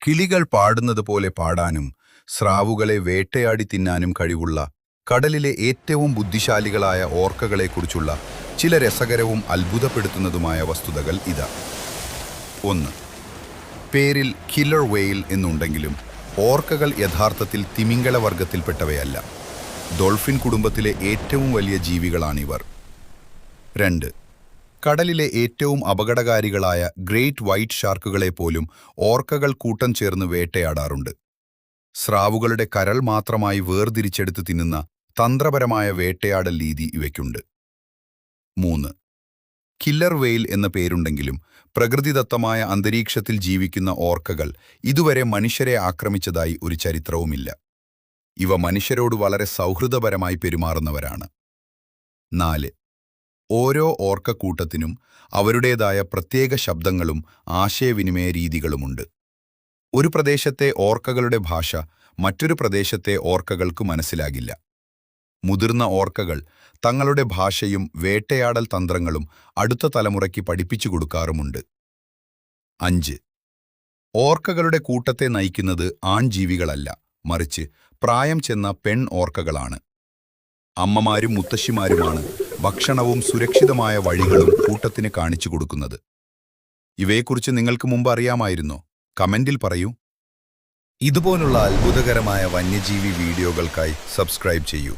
കിളികൾ പാടുന്നത് പോലെ പാടാനും സ്രാവുകളെ വേട്ടയാടി തിന്നാനും കഴിവുള്ള കടലിലെ ഏറ്റവും ബുദ്ധിശാലികളായ ഓർക്കകളെക്കുറിച്ചുള്ള ചില രസകരവും അത്ഭുതപ്പെടുത്തുന്നതുമായ വസ്തുതകൾ ഇതാ. 1. പേരിൽ കില്ലർ വെയിൽ എന്നുണ്ടെങ്കിലും ഓർക്കകൾ യഥാർത്ഥത്തിൽ തിമിംഗല വർഗത്തിൽപ്പെട്ടവയല്ല. ഡോൾഫിൻ കുടുംബത്തിലെ ഏറ്റവും വലിയ ജീവികളാണിവർ. 2. കടലിലെ ഏറ്റവും അപകടകാരികളായ ഗ്രേറ്റ് വൈറ്റ് ഷാർക്കുകളെ പോലും ഓർക്കകൾ കൂട്ടം ചേർന്ന് വേട്ടയാടാറുണ്ട്. സ്രാവുകളുടെ കരൾ മാത്രമായി വേർതിരിച്ചെടുത്ത് തിന്നുന്ന തന്ത്രപരമായ വേട്ടയാടൽ രീതി ഇവയ്ക്കുണ്ട്. 3. കില്ലർ വെയിൽ എന്ന പേരുണ്ടെങ്കിലും പ്രകൃതിദത്തമായ അന്തരീക്ഷത്തിൽ ജീവിക്കുന്ന ഓർക്കകൾ ഇതുവരെ മനുഷ്യരെ ആക്രമിച്ചതായി ഒരു ചരിത്രവുമില്ല. ഇവ മനുഷ്യരോട് വളരെ സൗഹൃദപരമായി പെരുമാറുന്നവരാണ്. 4. ഓരോ ഓർക്കക്കൂട്ടത്തിനും അവരുടേതായ പ്രത്യേക ശബ്ദങ്ങളും ആശയവിനിമയ രീതികളുമുണ്ട്. ഒരു പ്രദേശത്തെ ഓർക്കകളുടെ ഭാഷ മറ്റൊരു പ്രദേശത്തെ ഓർക്കകൾക്ക് മനസ്സിലാകില്ല. മുതിർന്ന ഓർക്കകൾ തങ്ങളുടെ ഭാഷയും വേട്ടയാടൽ തന്ത്രങ്ങളും അടുത്ത തലമുറയ്ക്ക് പഠിപ്പിച്ചു കൊടുക്കാറുമുണ്ട്. 5. ഓർക്കകളുടെ കൂട്ടത്തെ നയിക്കുന്നത് ആൺജീവികളല്ല, മറിച്ച് പ്രായം ചെന്ന പെൺ ഓർക്കകളാണ്. അമ്മമാരും മുത്തശ്ശിമാരുമാണ് ഭക്ഷണവും സുരക്ഷിതമായ വഴികളും കൂട്ടത്തിന് കാണിച്ചു കൊടുക്കുന്നത്. ഇവയെക്കുറിച്ച് നിങ്ങൾക്ക് മുമ്പ് അറിയാമായിരുന്നോ? കമന്റിൽ പറയൂ. ഇതുപോലുള്ള അത്ഭുതകരമായ വന്യജീവി വീഡിയോകൾക്കായി സബ്സ്ക്രൈബ് ചെയ്യൂ.